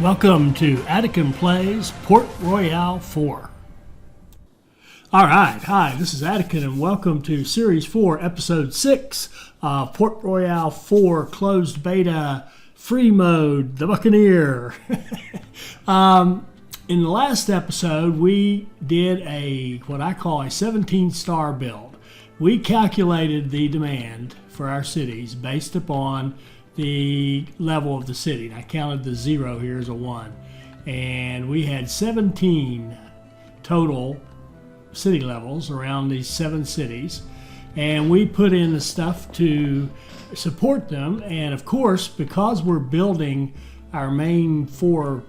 Welcome to Attican Plays Port Royale 4. Alright, hi, this is Attican and welcome to Series 4, Episode 6 of Port Royale 4 Closed Beta Free Mode, the Buccaneer. In the last episode, we did what I call a 17-star build. We calculated the demand for our cities based upon the level of the city. And I counted the 0 here as a 1. And we had 17 total city levels around these 7 cities. And we put in the stuff to support them. And of course, because we're building our main 4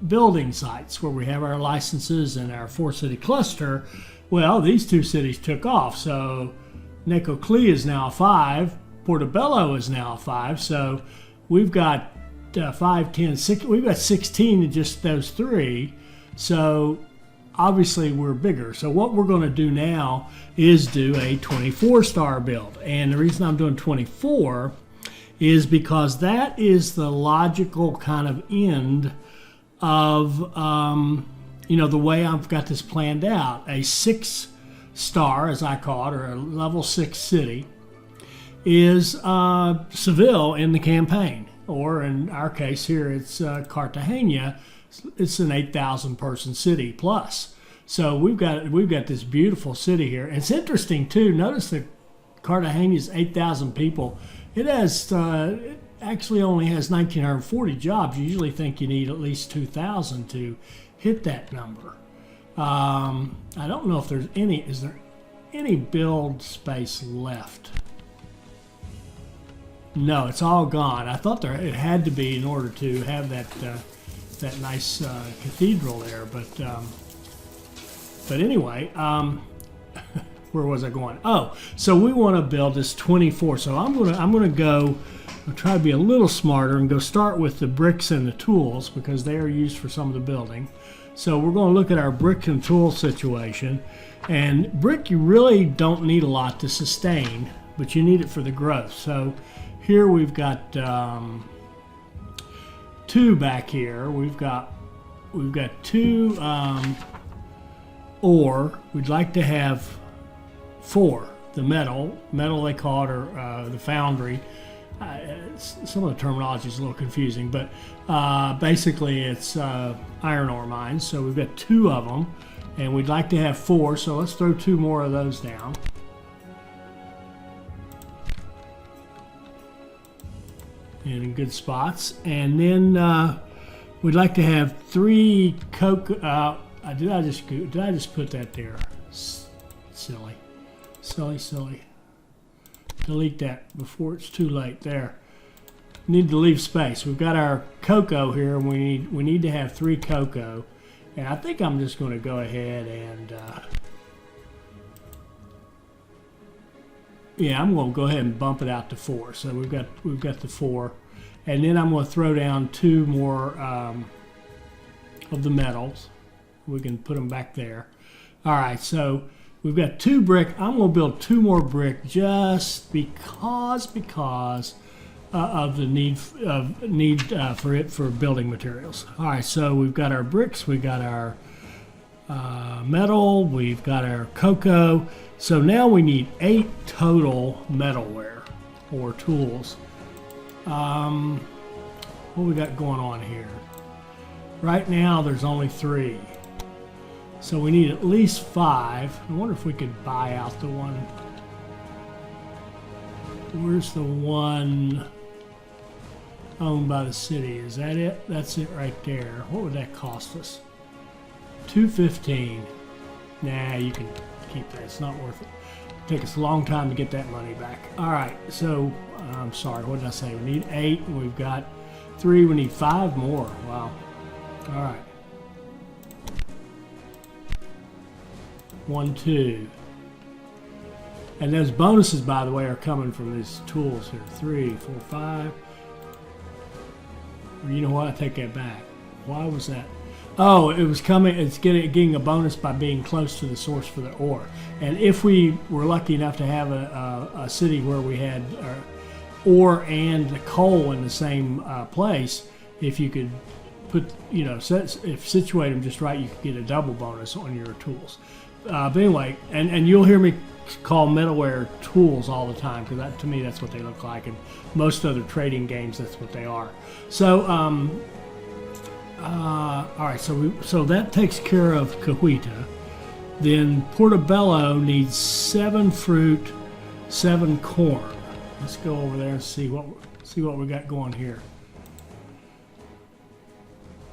building sites where we have our licenses and our 4-city cluster, well, these 2 cities took off. So Necoclí is now 5. Portobello is now 5, so we've got 5, 10, 6, we've got 16 in just those 3, so obviously we're bigger. So what we're going to do now is do a 24-star build, and the reason I'm doing 24 is because that is the logical kind of end of, the way I've got this planned out. A 6-star, as I call it, or a level 6 city, is Seville in the campaign, or in our case here it's Cartagena. It's an 8,000 person city plus. So we've got this beautiful city here. And it's interesting too. Notice that Cartagena is 8,000 people. It actually only has 1,940 jobs. You usually think you need at least 2,000 to hit that number. I don't know if there's any. Is there any build space left? No, it's all gone. I thought it had to be in order to have that nice cathedral there, but anyway, where was I going? Oh, so we want to build this 24. So I'm gonna go. I'll try to be a little smarter and go start with the bricks and the tools because they are used for some of the building. So we're going to look at our brick and tool situation. And brick, you really don't need a lot to sustain, but you need it for the growth. So here we've got 2 back here. We've got 2 ore. We'd like to have 4. The metal they call it, or the foundry. Some of the terminology is a little confusing, but basically it's iron ore mines. So we've got 2 of them, and we'd like to have 4. So let's throw 2 more of those down. In good spots, and then we'd like to have 3 coke. Did I just put that there? Silly. Delete that before it's too late. There. Need to leave space. We've got our cocoa here, and we need to have 3 cocoa, and I think I'm just going to go ahead and yeah, I'm going to go ahead and bump it out to 4. So we've got the 4, and then I'm going to throw down 2 more of the metals. We can put them back there. All right, so we've got 2 brick. I'm going to build 2 more brick just because of the need for building materials. All right, so we've got our bricks, we've got our metal, we've got our cocoa. So now we need 8 total metalware or tools. What we got going on here? Right now there's only 3. So we need at least 5. I wonder if we could buy out the one. Where's the one owned by the city? Is that it? That's it right there. What would that cost us? $215. Nah, you can keep that. It's not worth it. It'll take us a long time to get that money back. All right, so I'm sorry. What did I say? We need 8. And we've got 3. We need 5 more. Wow. All right. 1, 2. And those bonuses, by the way, are coming from these tools here. 3, 4, 5. You know what? I take that back. Why was that? Oh, it was coming. It's getting a bonus by being close to the source for the ore. And if we were lucky enough to have a city where we had ore and the coal in the same place, if you could put, if situate them just right, you can get a double bonus on your tools. But anyway, and you'll hear me call metalware tools all the time, because to me that's what they look like, and most other trading games that's what they are. So all right, so that takes care of Cahuita. Then Portobello needs 7 fruit, 7 corn. Let's go over there and see what we got going here.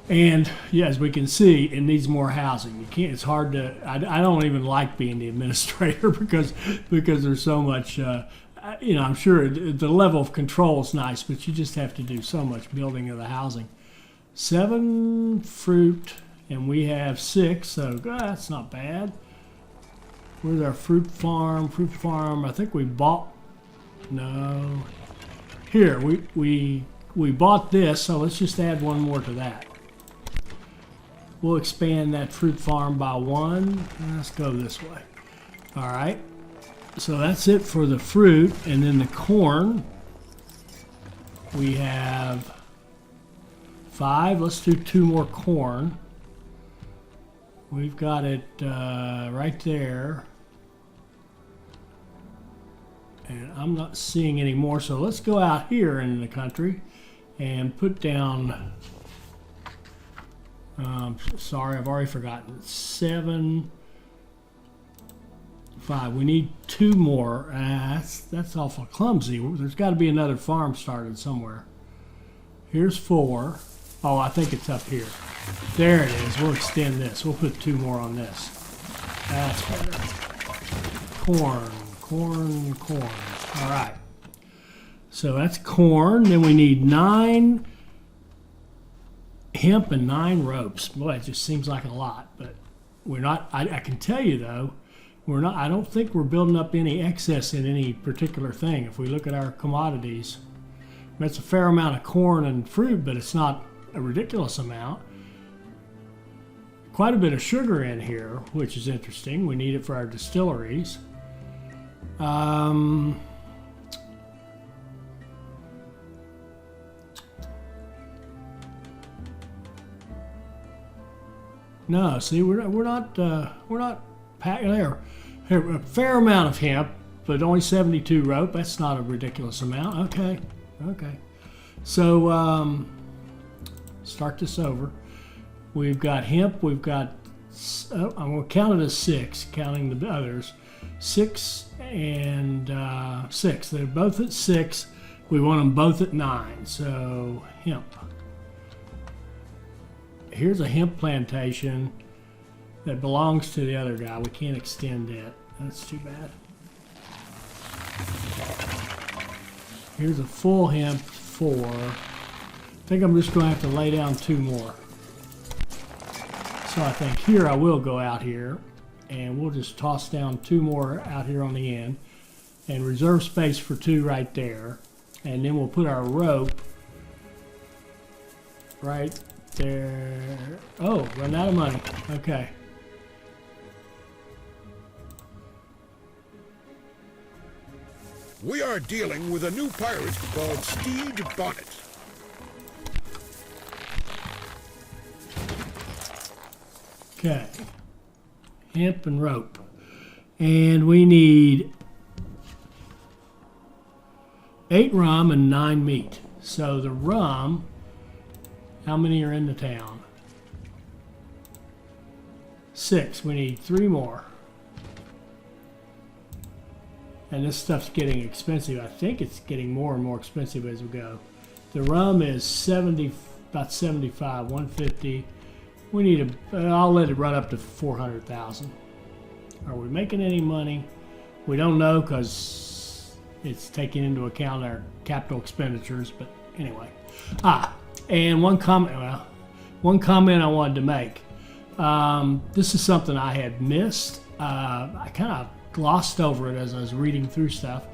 And yeah, as we can see, it needs more housing. You can't. It's hard to. I don't even like being the administrator because there's so much. I'm sure the level of control is nice, but you just have to do so much building of the housing. 7 fruit, and we have 6, so that's not bad. Where's our fruit farm? Fruit farm. I think we bought. No. Here we bought this, so let's just add 1 more to that. We'll expand that fruit farm by 1. Let's go this way. All right. So that's it for the fruit. And then the corn, we have 5. Let's do 2 more corn. We've got it right there. And I'm not seeing any more. So let's go out here in the country and put down... sorry, I've already forgotten. 7, 5. We need 2 more. That's awful clumsy. There's got to be another farm started somewhere. Here's 4. Oh, I think it's up here. There it is. We'll extend this. We'll put 2 more on this. That's better. Corn. All right. So that's corn. Then we need 9 hemp and 9 ropes. Boy, it just seems like a lot, but we're not. I can tell you though, we're not. I don't think we're building up any excess in any particular thing. If we look at our commodities, that's a fair amount of corn and fruit, but it's not a ridiculous amount. Quite a bit of sugar in here, which is interesting. We need it for our distilleries. No, see, we're not packing there. A fair amount of hemp, but only 72 rope. That's not a ridiculous amount. Okay. So start this over. We've got hemp. We've got. I'm going to count it as 6, counting the others. 6 and 6. They're both at 6. We want them both at 9. So hemp. Here's a hemp plantation that belongs to the other guy. We can't extend it. That's too bad. Here's a full hemp 4. I think I'm just going to have to lay down 2 more. So I think here I will go out here, and we'll just toss down 2 more out here on the end and reserve space for 2 right there. And then we'll put our rope right there. Oh, run out of money. Okay. We are dealing with a new pirate called Steed Bonnet. Okay. Hemp and rope. And we need 8 rum and 9 meat. So the rum, how many are in the town? 6. We need 3 more. And this stuff's getting expensive. I think it's getting more and more expensive as we go. The rum is about 75, 150. We need I'll let it run up to 400,000. Are we making any money? We don't know because it's taking into account our capital expenditures, but anyway. And one comment I wanted to make. This is something I had missed. I kind of glossed over it as I was reading through stuff,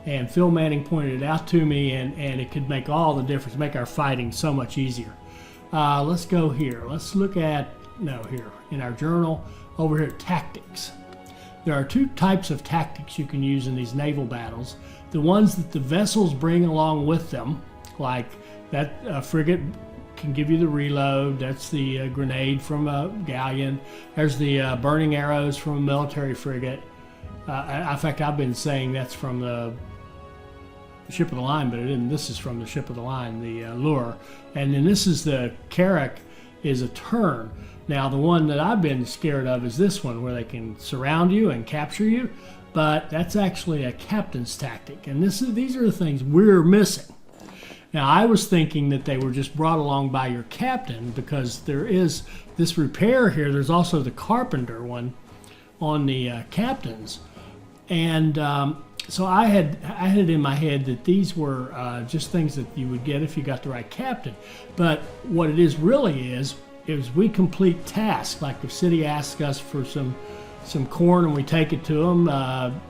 and Phil Manning pointed it out to me, and it could make all the difference, make our fighting so much easier. Let's go here. Let's look at, here in our journal, over here, tactics. There are 2 types of tactics you can use in these naval battles. The ones that the vessels bring along with them, like that frigate can give you the reload. That's the grenade from a galleon. There's the burning arrows from a military frigate. In fact, I've been saying that's from the ship of the line, but it isn't. This is from the ship of the line, the lure. And then this is the Carrack, is a turn. Now, the one that I've been scared of is this one, where they can surround you and capture you, but that's actually a captain's tactic. And these are the things we're missing. Now, I was thinking that they were just brought along by your captain, because there is this repair here. There's also the carpenter one on the captains. And so I had it in my head that these were just things that you would get if you got the right captain. But what it is really is we complete tasks. Like if city asks us for some corn and we take it to them,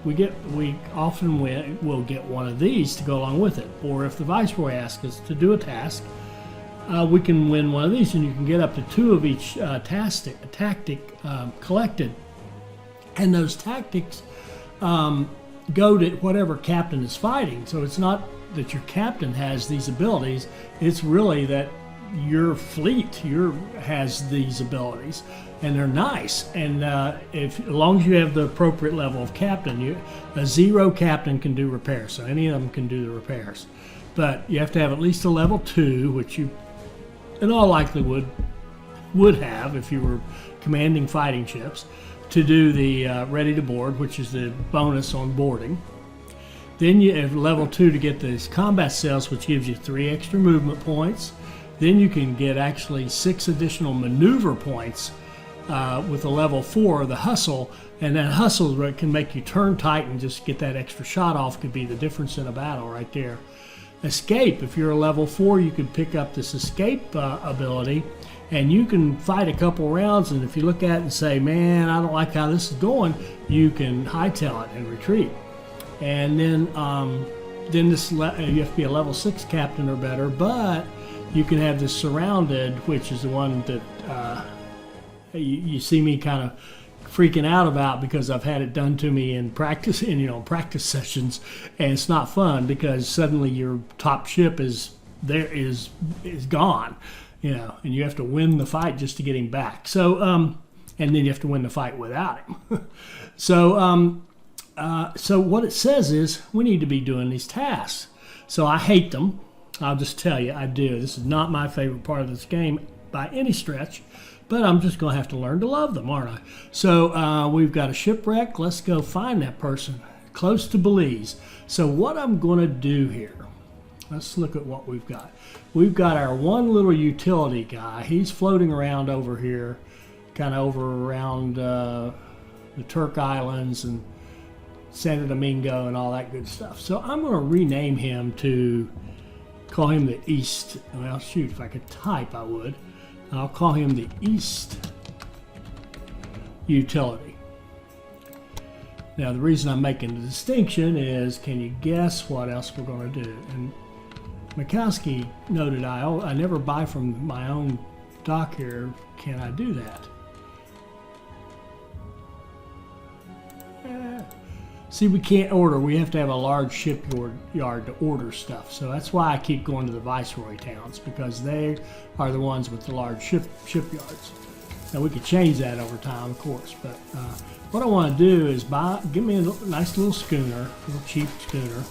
we often will get one of these to go along with it. Or if the viceroy asks us to do a task, we can win one of these, and you can get up to 2 of each tactic collected. And those tactics go to whatever captain is fighting. So it's not that your captain has these abilities, it's really that your fleet has these abilities, and they're nice. And as long as you have the appropriate level of captain, a 0 captain can do repairs, so any of them can do the repairs. But you have to have at least a level 2, which you in all likelihood would have if you were commanding fighting ships, to do the ready to board, which is the bonus on boarding. Then you have level 2 to get these combat cells, which gives you 3 extra movement points. Then you can get actually 6 additional maneuver points with a level 4, the hustle. And that hustle can make you turn tight and just get that extra shot off. Could be the difference in a battle right there. Escape, if you're a level 4, you can pick up this escape ability, and you can fight a couple rounds, and if you look at it and say, man, I don't like how this is going, you can hightail it and retreat. And then you have to be a level 6 captain or better, but you can have this surrounded, which is the one that you see me kind of freaking out about, because I've had it done to me in practice, practice sessions, and it's not fun because suddenly your top ship is gone, and you have to win the fight just to get him back. So, and then you have to win the fight without him. So what it says is we need to be doing these tasks. So I hate them. I'll just tell you, I do. This is not my favorite part of this game by any stretch, but I'm just going to have to learn to love them, aren't I? So we've got a shipwreck. Let's go find that person close to Belize. So what I'm going to do here, let's look at what we've got. We've got our one little utility guy. He's floating around over here, kind of over around the Turk Islands and Santo Domingo and all that good stuff. So I'm going to rename him to call him the East. Well, shoot, if I could type, I would. I'll call him the East Utility. Now, the reason I'm making the distinction is, can you guess what else we're going to do? And Mikowski noted, I never buy from my own dock here. Can I do that? See, we can't order. We have to have a large shipyard to order stuff. So that's why I keep going to the Viceroy towns, because they are the ones with the large shipyards. Now, we could change that over time, of course. But what I want to do is give me a nice little schooner, a little cheap schooner.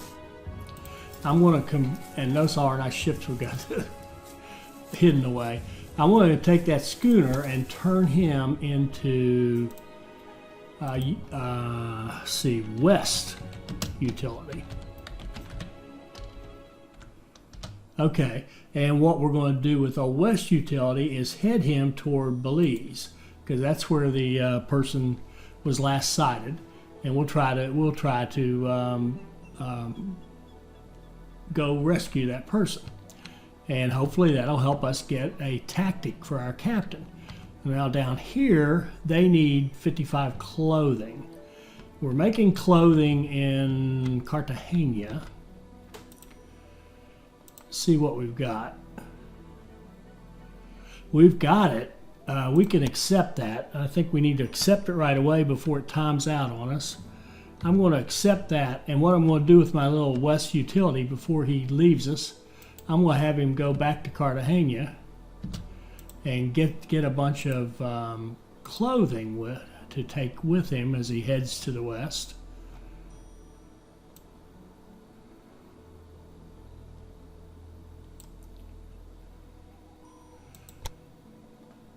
I'm going to come, and notice all our nice ships we got hidden away. I'm going to take that schooner and turn him into West Utility. Okay, and what we're going to do with our West Utility is head him toward Belize, because that's where the person was last sighted, and we'll try to go rescue that person, and hopefully that'll help us get a tactic for our captain. Now down here, they need 55 clothing. We're making clothing in Cartagena. See what we've got. We've got it. We can accept that. I think we need to accept it right away before it times out on us. I'm going to accept that, and what I'm going to do with my little West Utility before he leaves us, I'm going to have him go back to Cartagena. and get a bunch of clothing to take with him as he heads to the west.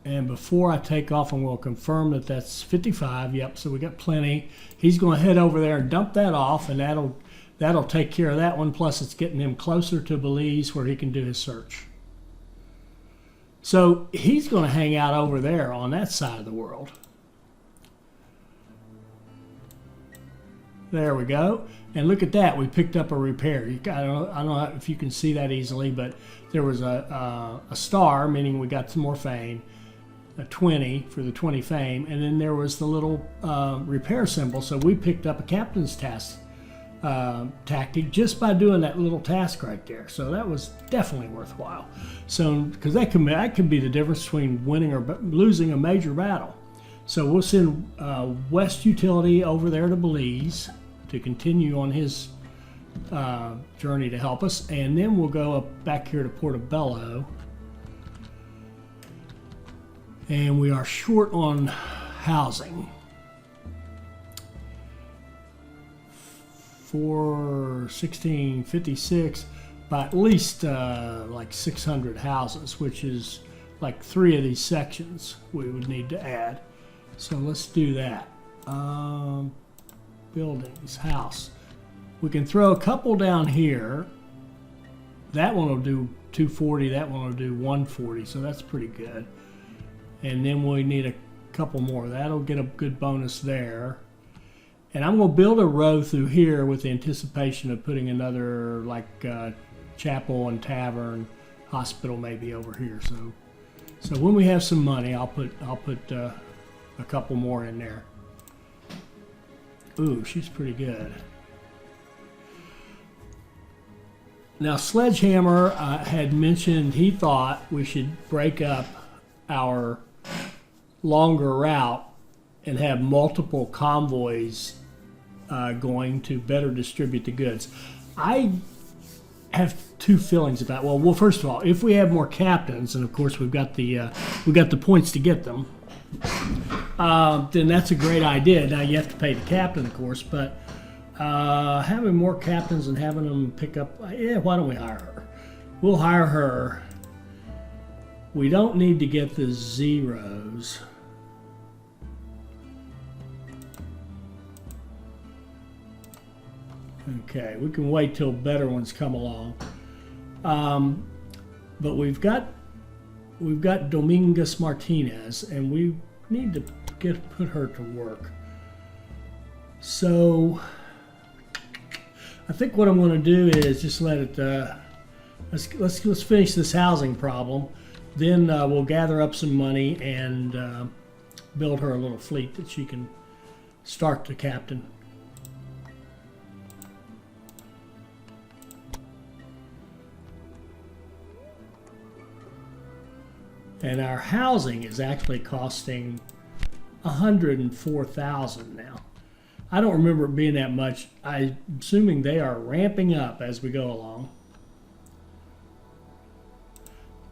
And before I take off, I'm going to confirm that that's 55. Yep, so we got plenty. He's going to head over there and dump that off, and that'll take care of that one. Plus, it's getting him closer to Belize where he can do his search. So he's going to hang out over there on that side of the world. There we go. And look at that. We picked up a repair. I don't know if you can see that easily, but there was a star, meaning we got some more fame. A 20 for the 20 fame, and then there was the little repair symbol. So we picked up a captain's task tactic just by doing that little task right there. So that was definitely worthwhile. So because that can be the difference between winning or losing a major battle. So we'll send West Utility over there to Belize to continue on his journey to help us, and then we'll go up back here to Portobello. And we are short on housing. For 1656, by at least like 600 houses, which is like 3 of these sections we would need to add. So let's do that. Buildings, house. We can throw a couple down here. That one will do 240, that one will do 140, so that's pretty good. And then we need a couple more. That'll get a good bonus there. And I'm going to build a row through here with the anticipation of putting another like chapel and tavern, hospital maybe over here. So when we have some money, I'll put a couple more in there. Ooh, she's pretty good. Now Sledgehammer had mentioned he thought we should break up our longer route and have multiple convoys going to better distribute the goods. I have two feelings about. Well, first of all, if we have more captains, and of course we've got the points to get them, then that's a great idea. Now you have to pay the captain, of course, but having more captains and having them pick up, why don't we hire her? We'll hire her. We don't need to get the zeros. Okay, we can wait till better ones come along. But we've got Dominguez Martinez, and we need to put her to work. So I think what I'm going to do is just let it. Let's finish this housing problem. Then we'll gather up some money and build her a little fleet that she can start to captain. And our housing is actually costing $104,000 now. I don't remember it being that much. I'm assuming they are ramping up as we go along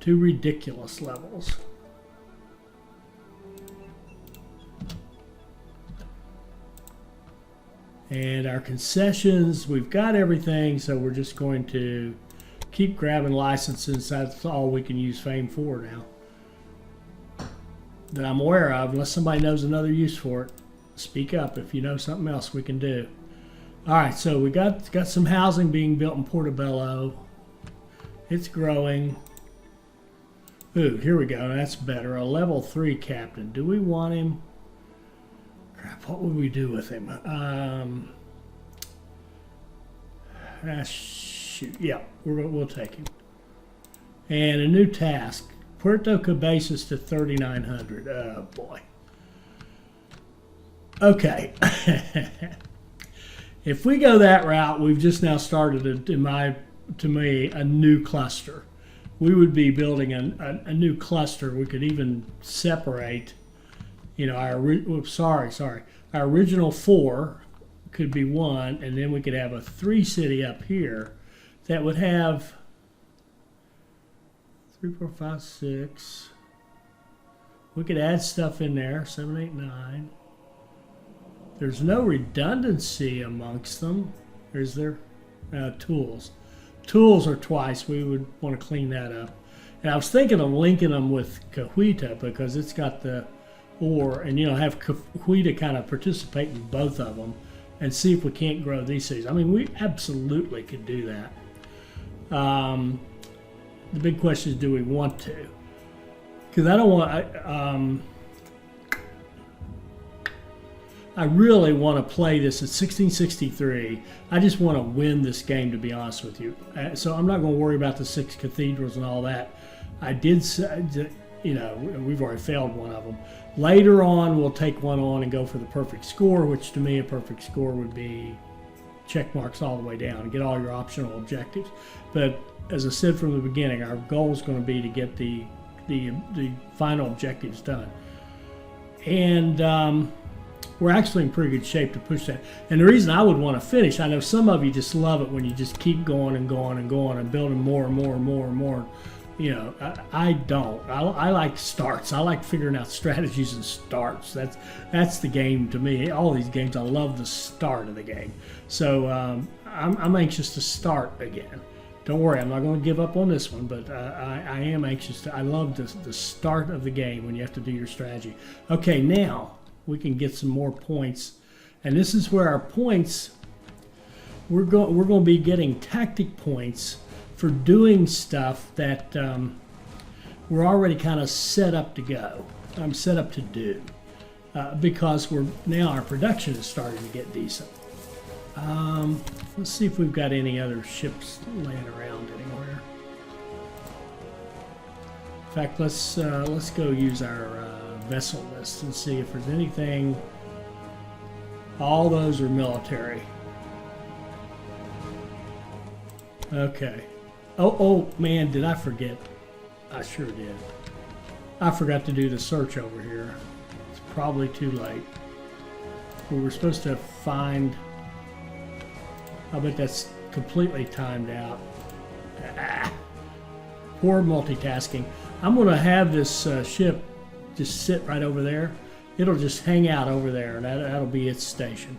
to ridiculous levels. And our concessions, we've got everything, so we're just going to keep grabbing licenses. That's all we can use fame for now, that I'm aware of, unless somebody knows another use for it. Speak up if you know something else we can do. All right, so we got some housing being built in Portobello. It's growing. Ooh, here we go. That's better. A level 3 captain. Do we want him? Crap, what would we do with him? Shoot. Yeah, we'll take him. And a new task. Puerto Cabezas to 3,900. Oh, boy. Okay. If we go that route, we've just now started, to me, a new cluster. We would be building a new cluster. We could even separate, our original 4 could be 1, and then we could have a 3 city up here that would have 3, 4, 5, 6. We could add stuff in there. 7, 8, 9. There's no redundancy amongst them. Is there? Tools. Tools are twice. We would want to clean that up. And I was thinking of linking them with Cahuita because it's got the ore, and have Cahuita kind of participate in both of them and see if we can't grow these seeds. I mean, we absolutely could do that. The big question is, do we want to? Because I don't want. I really want to play this at 1663. I just want to win this game, to be honest with you. So I'm not going to worry about the 6 cathedrals and all that. I did say, we've already failed one of them. Later on, we'll take one on and go for the perfect score, which to me, a perfect score would be check marks all the way down and get all your optional objectives. But as I said from the beginning, our goal is going to be to get the final objectives done. And we're actually in pretty good shape to push that. And the reason I would want to finish, I know some of you just love it when you just keep going and going and going and building more and more and more and more. I don't. I like starts. I like figuring out strategies and starts. That's the game to me. All these games, I love the start of the game. So I'm anxious to start again. Don't worry, I'm not going to give up on this one, but I am anxious to. I love the start of the game when you have to do your strategy. Okay, now we can get some more points, and this is where our points. We're going to be getting tactic points for doing stuff that we're already kind of set up to go. I'm set up to do because now our production is starting to get decent. Let's see if we've got any other ships laying around anywhere. In fact, let's go use our vessel list and see if there's anything. All those are military. Okay. Oh man, did I forget? I sure did. I forgot to do the search over here. It's probably too late. We were supposed to find. I bet that's completely timed out. Poor multitasking. I'm going to have this ship just sit right over there. It'll just hang out over there, and that'll be its station.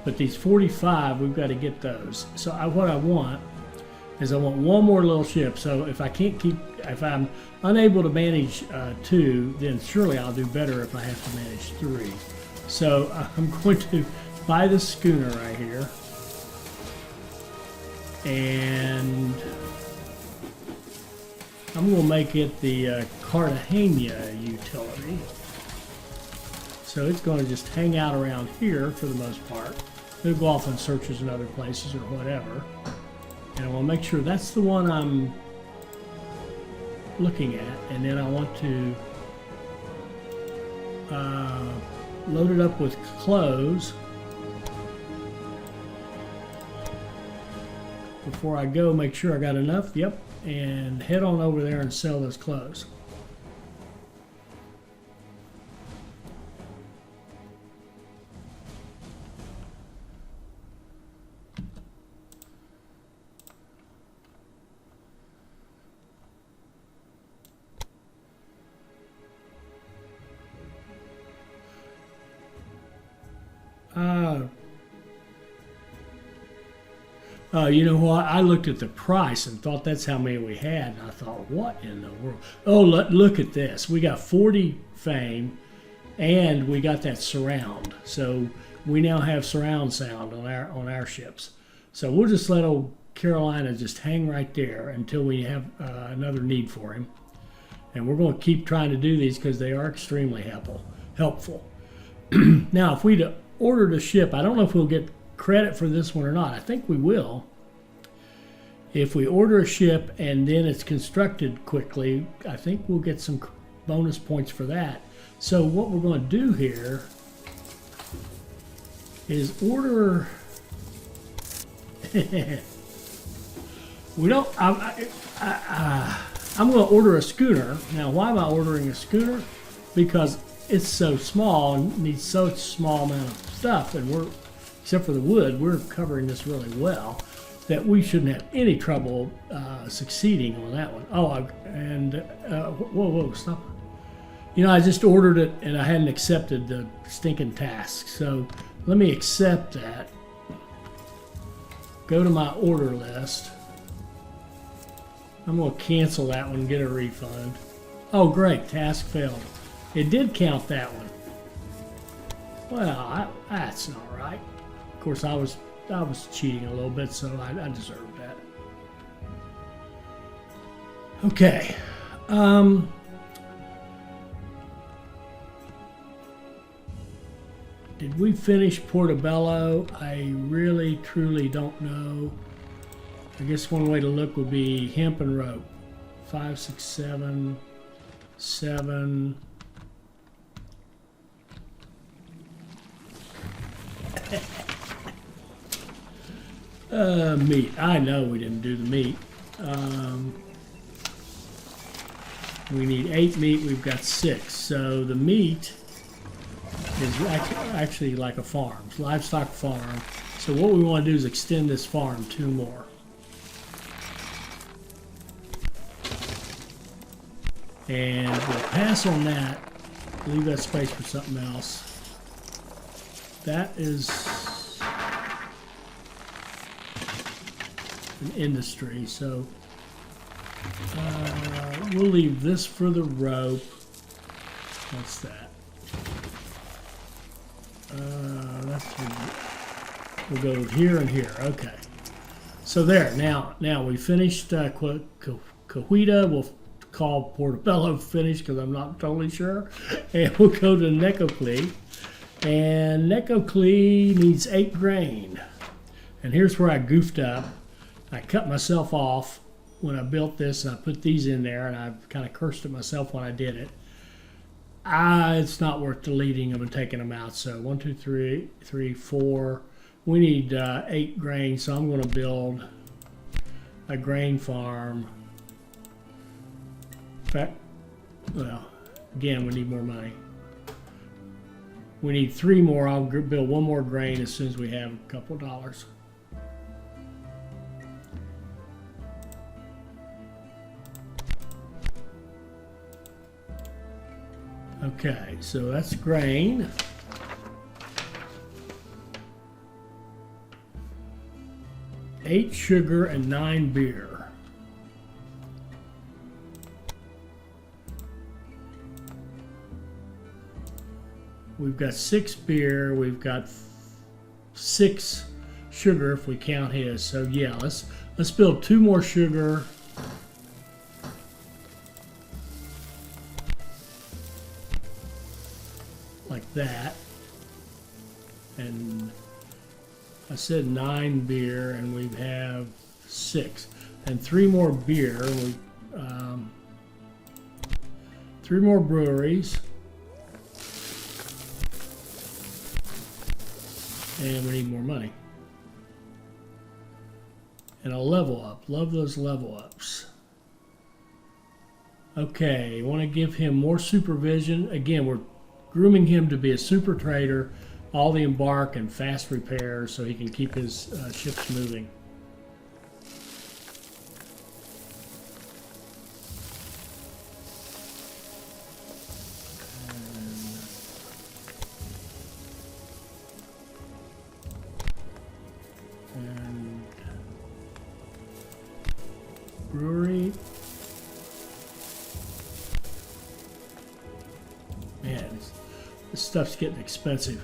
But these 45, we've got to get those. So what I want is I want one more little ship. So if I'm unable to manage 2, then surely I'll do better if I have to manage 3. So I'm going to buy this schooner right here. And I'm going to make it the Cartagena utility. So it's going to just hang out around here for the most part. It'll go off on searches in other places or whatever. And I want to make sure that's the one I'm looking at. And then I want to load it up with clothes. Before I go, make sure I got enough. Yep. And head on over there and sell those clothes. You know what? I looked at the price and thought that's how many we had, and I thought, what in the world? Oh, look at this. We got 40 fame, and we got that surround. So we now have surround sound on our ships. So we'll just let old Carolina just hang right there until we have another need for him. And we're going to keep trying to do these because they are extremely helpful. Now, if we'd ordered a ship, I don't know if we'll get credit for this one or not. I think we will. If we order a ship and then it's constructed quickly, I think we'll get some bonus points for that. So what we're going to do here is order. I'm going to order a schooner. Now, why am I ordering a schooner? Because it's so small and needs so small amount of stuff, and except for the wood, we're covering this really well, that we shouldn't have any trouble succeeding on that one. Oh, whoa, stop. You know, I just ordered it and I hadn't accepted the stinking task. So let me accept that. Go to my order list. I'm going to cancel that one and get a refund. Oh, great. Task failed. It did count that one. Well, that's not right. Of course, I was cheating a little bit, so I deserved that. Okay. Did we finish Portobello? I really, truly don't know. I guess one way to look would be hemp and rope. 5, 6, 7, 7. Meat. I know we didn't do the meat. We need 8 meat. We've got 6. So the meat is actually like a farm, livestock farm. So what we want to do is extend this farm 2 more. And we'll pass on that, leave that space for something else. That is an industry, so we'll leave this for the rope. What's that? We'll go here and here. Okay. So there. Now we finished Cahuita. We'll call Portobello finished because I'm not totally sure. And we'll go to Necoclí. And Necoclí needs 8 grain. And here's where I goofed up. I cut myself off when I built this, and I put these in there, and I kind of cursed at myself when I did it. It's not worth deleting them and taking them out. So 1, 2, 3, 4. We need 8 grain, so I'm going to build a grain farm. In fact, well, again, we need more money. We need 3 more. I'll build 1 more grain as soon as we have a couple dollars. Okay, so that's grain. $8 sugar and 9 beer. We've got 6 beer. We've got 6 sugar if we count his. So yeah, let's build 2 more sugar. Like that. And I said 9 beer, and we have 6, and 3 more beer. We 3 more breweries, and we need more money. And a level up. Love those level ups. Okay, want to give him more supervision. Again, we're grooming him to be a super trader, all the embark and fast repairs, so he can keep his ships moving. And brewery. Man, this stuff's getting expensive.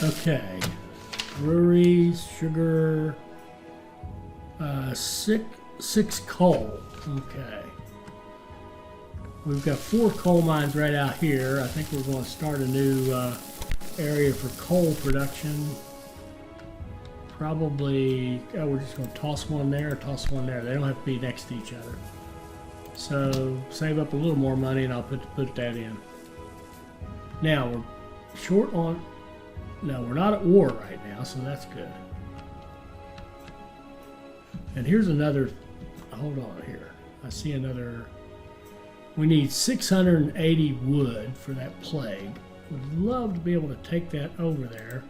Okay, breweries, sugar, 6 coal. Okay, we've got 4 coal mines right out here. I think we're going to start a new area for coal production. Probably, we're just going to toss one there, toss one there. They don't have to be next to each other. So save up a little more money, and I'll put that in. Now we're short on. No, we're not at war right now, so that's good. And here's another. Hold on here. I see another. We need 680 wood for that plague. Would love to be able to take that over there.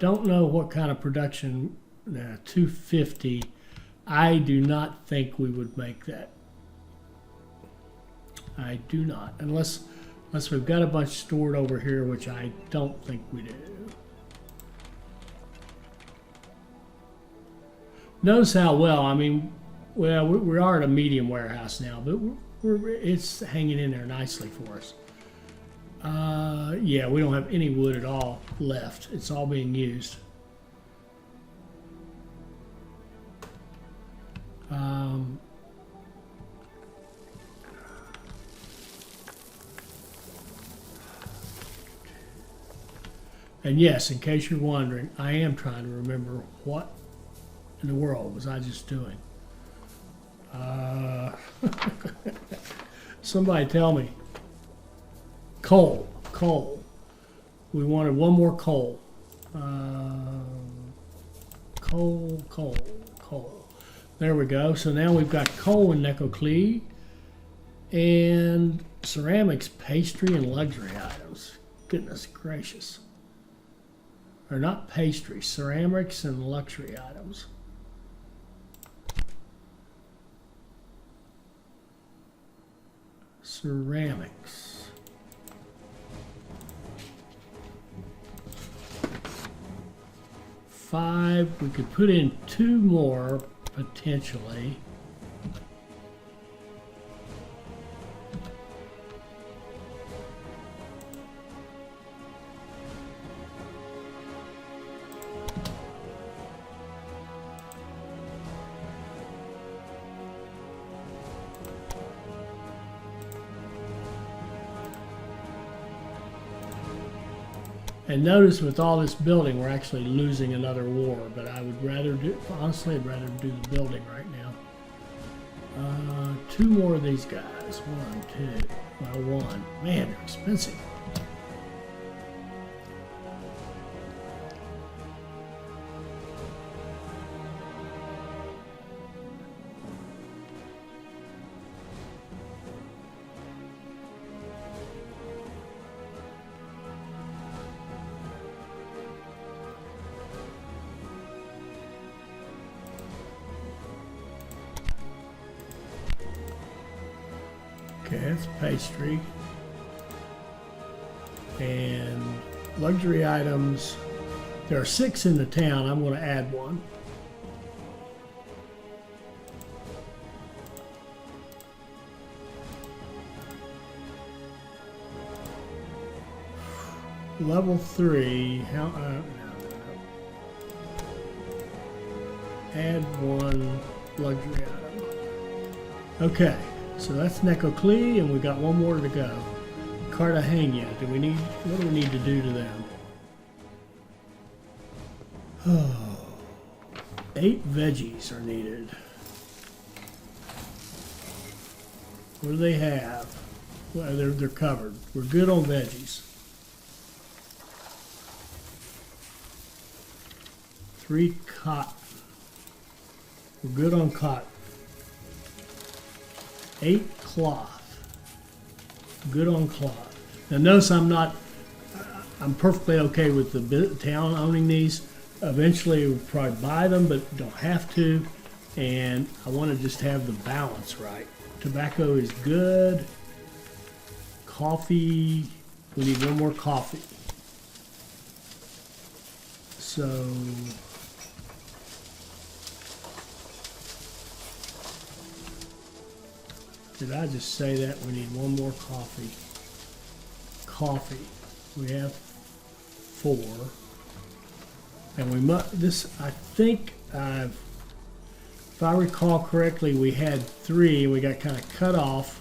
don't know what kind of production, 250, I do not think we would make that. I do not, unless we've got a bunch stored over here, which I don't think we do. Notice how well, I mean, well, we are at a medium warehouse now, but it's hanging in there nicely for us. Yeah, we don't have any wood at all left. It's all being used. And yes, in case you're wondering, I am trying to remember what in the world was I just doing. Somebody tell me. Coal. We wanted one more coal. Coal. There we go. So now we've got coal and necoclee and ceramics, pastry, and luxury items. Goodness gracious. Or not pastry, ceramics and luxury items. Ceramics. Five, we could put in 2 more potentially. And notice with all this building, we're actually losing another war, but I would rather do, honestly, I'd rather do the building right now. 2 more of these guys. 1, 2, well, 1. Man, they're expensive. Okay, that's pastry. And luxury items. There are 6 in the town. I'm going to add 1. Level 3. How? No. Add 1 luxury item. Okay. So that's necoclee, and we got 1 more to go. Cartagena. What do we need to do to them? Oh, 8 veggies are needed. What do they have? Well, they're covered. We're good on veggies. 3 cotton. We're good on cotton. 8 cloth. Good on cloth. Now notice I'm perfectly okay with the town owning these. Eventually we'll probably buy them, but don't have to. And I want to just have the balance right. Tobacco is good. Coffee, we need 1 more coffee. So did I just say that? We need 1 more coffee. Coffee. We have 4. And we must, I think if I recall correctly, we had 3 and we got kind of cut off.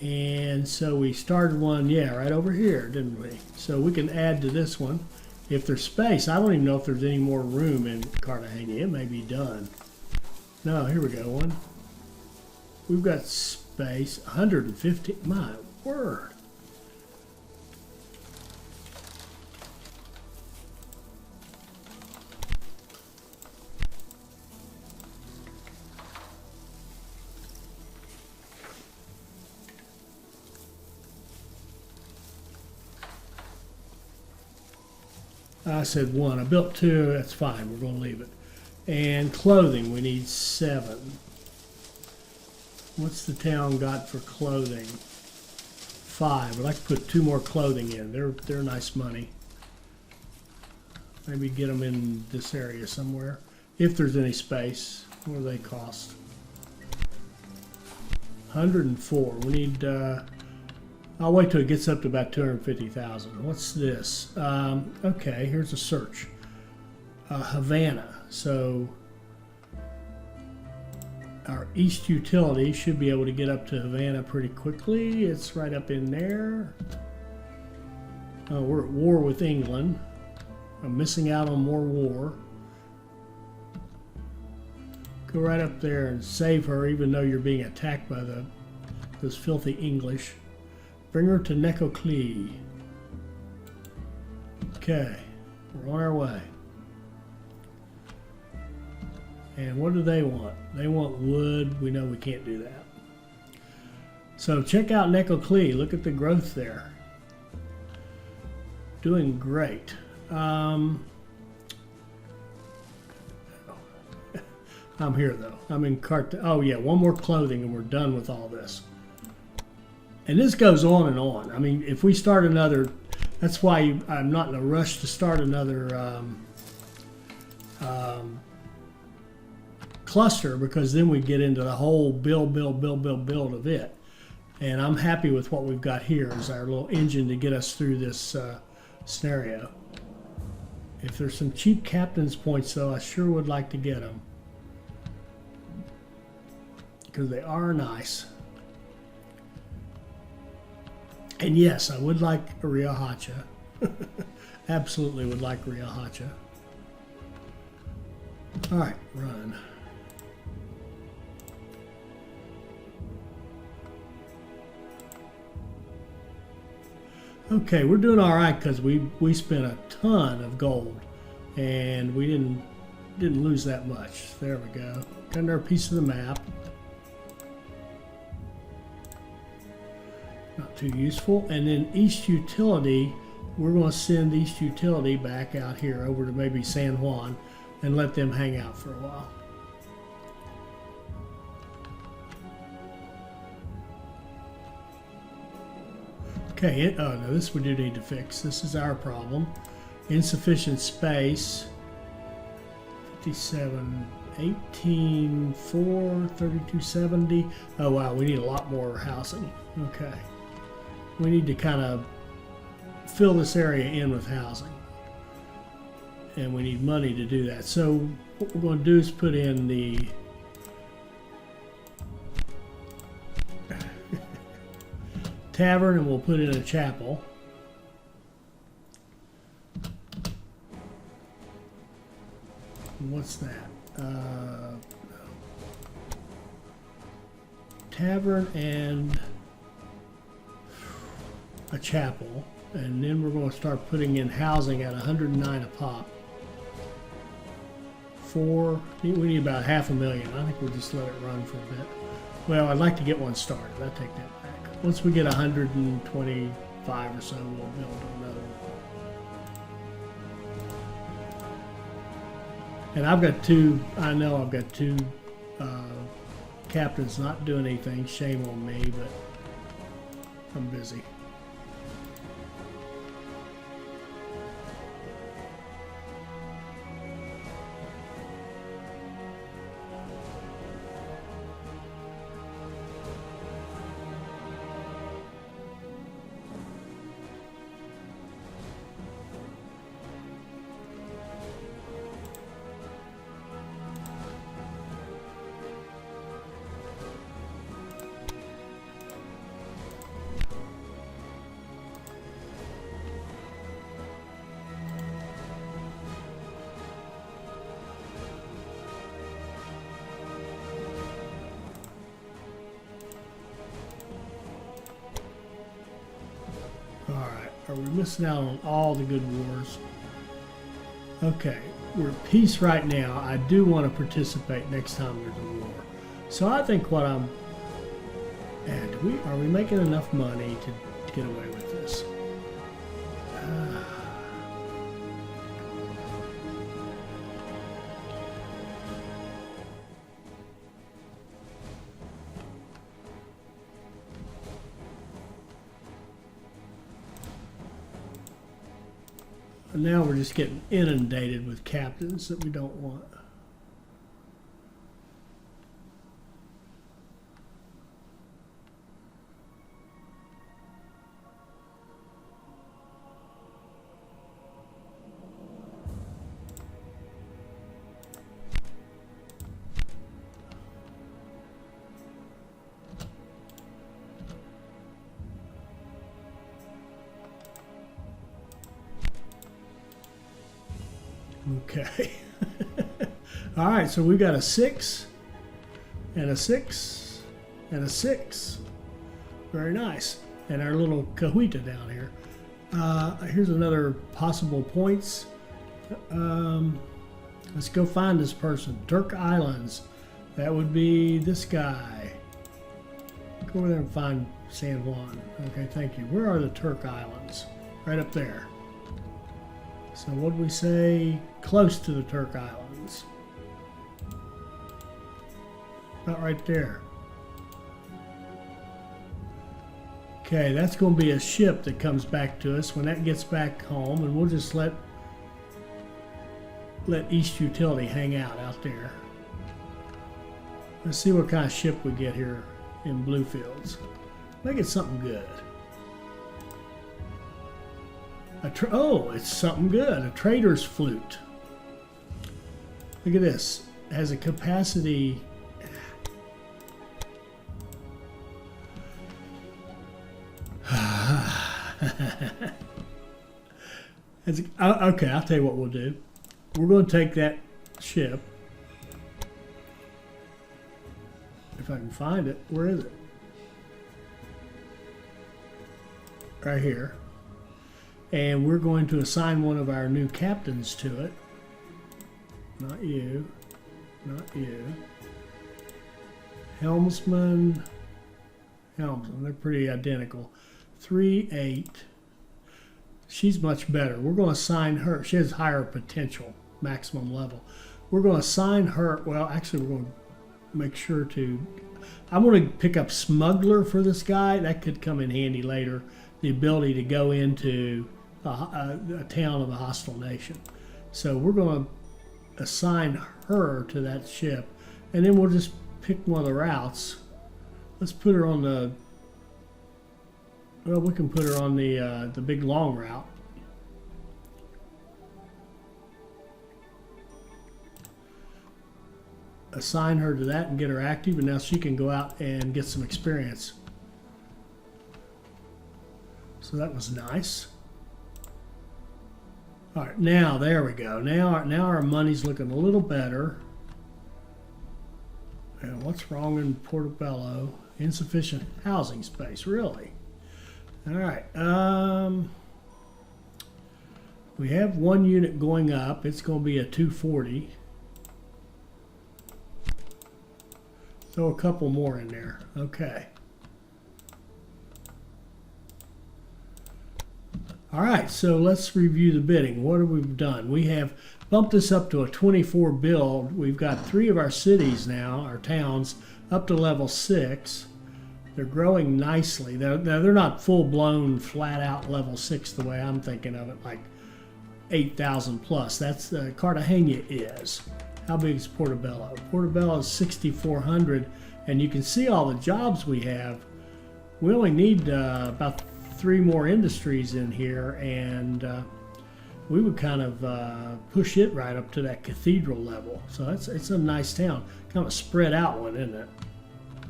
And so we started one, yeah, right over here, didn't we? So we can add to this one. If there's space, I don't even know if there's any more room in Cartagena. It may be done. No, here we go, 1. We've got space, 150, my word. I said 1. I built 2. That's fine. We're going to leave it. And clothing, we need 7. What's the town got for clothing? 5. I'd like to put 2 more clothing in. They're nice money. Maybe get them in this area somewhere, if there's any space. What do they cost? 104. We need. I'll wait till it gets up to about 250,000. What's this? Okay, here's a search. Havana. So our east utility should be able to get up to Havana pretty quickly. It's right up in there. We're at war with England. I'm missing out on more war. Go right up there and save her, even though you're being attacked by those filthy English. Bring her to Necoclí. Okay, we're on our way. And what do they want? They want wood. We know we can't do that. So check out Necoclí. Look at the growth there. Doing great. I'm here though. I'm in cart. Oh yeah, 1 more clothing and we're done with all this. And this goes on and on. I mean, if we start another, that's why I'm not in a rush to start another cluster, because then we get into the whole build of it. And I'm happy with what we've got here as our little engine to get us through this scenario. If there's some cheap captain's points though, I sure would like to get them, because they are nice. And yes, I would like a Riohacha. Absolutely would like Riohacha. All right, run. Okay, we're doing all right because we spent a ton of gold, and we didn't lose that much. There we go. Got another piece of the map. Not too useful. And then East Utility, we're going to send East Utility back out here over to maybe San Juan and let them hang out for a while. Okay, oh no, this we do need to fix. This is our problem. Insufficient space. 57, 18, 4, 3270. Oh wow, we need a lot more housing. Okay. We need to kind of fill this area in with housing. And we need money to do that. So what we're going to do is put in the tavern, and we'll put in a chapel. What's that? Tavern and a chapel, and then we're going to start putting in housing at 109 a pop. We need about $500,000. I think we'll just let it run for a bit. Well, I'd like to get one started. I'll take that back. Once we get 125 or so, we'll build another one. And I've got two captains not doing anything. Shame on me, but I'm busy. Are we missing out on all the good wars? Okay, we're at peace right now. I do want to participate next time there's a war. So I think what I'm... And are we making enough money to get away with this? And now we're just getting inundated with captains that we don't want. Okay. All right, so we've got a 6 and a 6 and a 6. Very nice. And our little cahuita down here. Here's another possible points. Let's go find this person. Turk Islands. That would be this guy. Go over there and find San Juan. Okay, thank you. Where are the Turk Islands? Right up there. So what did we say? Close to the Turk Islands. About right there. Okay, that's going to be a ship that comes back to us when that gets back home, and we'll just let East Utility hang out there. Let's see what kind of ship we get here in Bluefields. Make it something good. Oh, it's something good. A trader's flute. Look at this. It has a capacity. Okay, I'll tell you what we'll do. We're going to take that ship. If I can find it. Where is it? Right here. And we're going to assign one of our new captains to it. Not you. Not you. Helmsman. They're pretty identical. 3, 8. She's much better. We're going to assign her. She has higher potential, maximum level. We're going to assign her. Well, actually, we're going to make sure to. I'm going to pick up Smuggler for this guy. That could come in handy later. The ability to go into a town of a hostile nation. So we're going to assign her to that ship, and then we'll just pick one of the routes. Let's put her on the. Well, we can put her on the big long route. Assign her to that and get her active, and now she can go out and get some experience. So that was nice. All right, now there we go. Now our money's looking a little better. And what's wrong in Portobello? Insufficient housing space, really? All right. We have one unit going up. It's going to be a 240. Throw a couple more in there. Okay. All right, so let's review the bidding. What have we done? We have bumped this up to a 24 build. We've got 3 of our cities now, our towns, up to level 6. They're growing nicely. They're not full-blown, flat-out level 6 the way I'm thinking of it, like 8,000 plus. That's Cartagena is. How big is Portobello? Portobello is 6,400, and you can see all the jobs we have. We only need about 3 more industries in here, and we would kind of push it right up to that cathedral level. So it's a nice town. Kind of a spread out one, isn't it?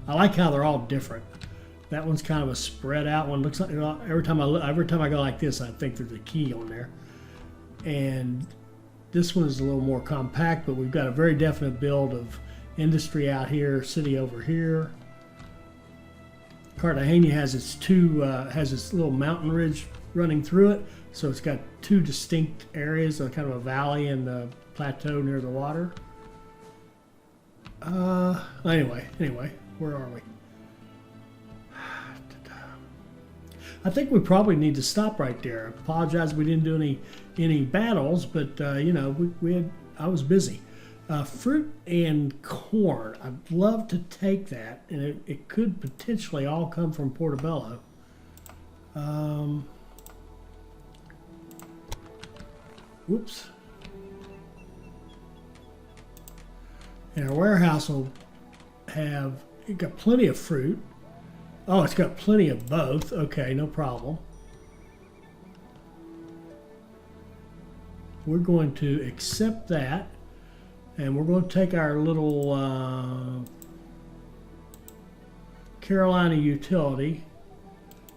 I like how they're all different. That one's kind of a spread out one. Looks like every time I go like this, I think there's a key on there. And this one is a little more compact, but we've got a very definite build of industry out here, city over here. Cartagena has its little mountain ridge running through it, so it's got 2 distinct areas, kind of a valley and a plateau near the water. Anyway, where are we? I think we probably need to stop right there. I apologize we didn't do any battles, but I was busy. Fruit and corn. I'd love to take that, and it could potentially all come from Portobello. Whoops. And our warehouse will have, it got plenty of fruit. Oh, it's got plenty of both. Okay, no problem. We're going to accept that, and we're going to take our little Carolina utility,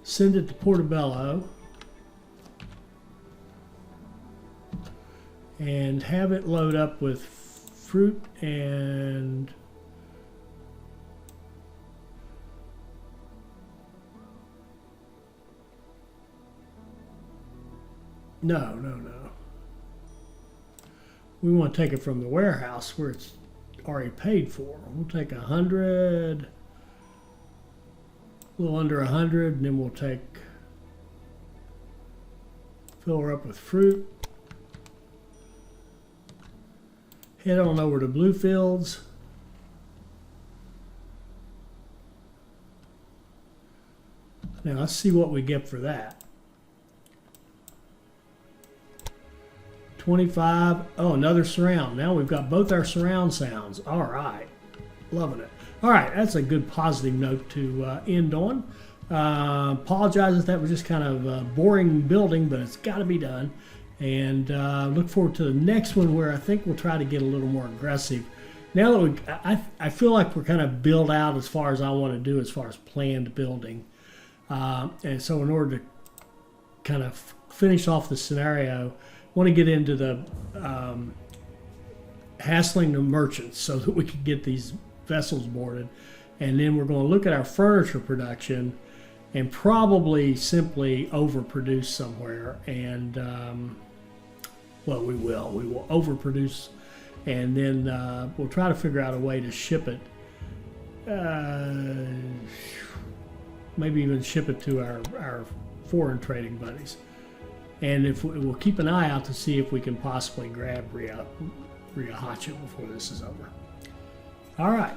send it to Portobello, and have it load up with fruit and no. We want to take it from the warehouse where it's already paid for. We'll take 100, a little under 100, and then we'll fill her up with fruit. Head on over to Bluefields. Now let's see what we get for that. 25. Oh, another surround. Now we've got both our surround sounds. All right. Loving it. All right. That's a good positive note to end on. Apologize if that was just kind of boring building, but it's got to be done. And look forward to the next one where I think we'll try to get a little more aggressive. Now that I feel like we're kind of built out as far as I want to do as far as planned building. And so in order to kind of finish off the scenario, want to get into the hassling the merchants so that we can get these vessels boarded. And then we're going to look at our furniture production and probably simply overproduce somewhere. And, well, we will overproduce. And then we'll try to figure out a way to ship it. Maybe even ship it to our foreign trading buddies. And if we'll keep an eye out to see if we can possibly grab Riohacha before this is over. All right.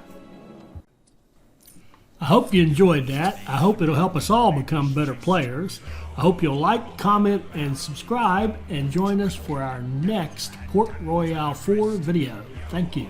I hope you enjoyed that. I hope it'll help us all become better players. I hope you'll like, comment, and subscribe, and join us for our next Port Royale 4 video. Thank you.